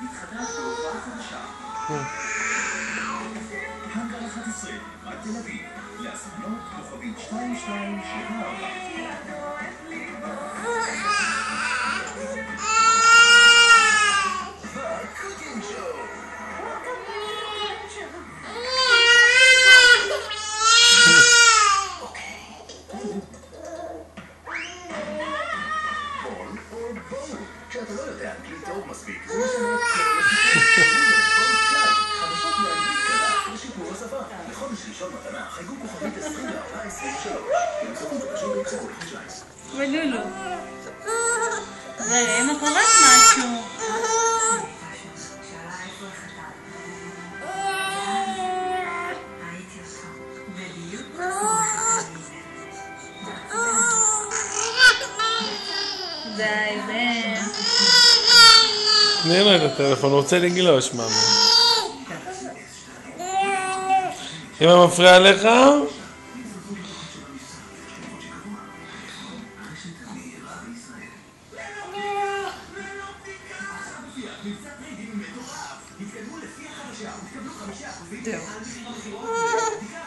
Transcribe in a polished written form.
מתחדש בהופעה חדשה. הנגר 11, רק תל אביב. להזמנות כוכבית 2274. הקוקינג שואו. כשאתה לא יודע אנגלית טוב מספיק, זה משנה חדשות לאנגלית קלה לשיפור השפה. לחודש ראשון מתנה חייגו כוכבית 2423. באמצעות חדשים באמצעות חודשיים. ולולו. ולאמא קוראת משהו. די, בן. תני לו את הטלפון, הוא רוצה לגלוש, מאמא. אמא מפריעה לך? זהו.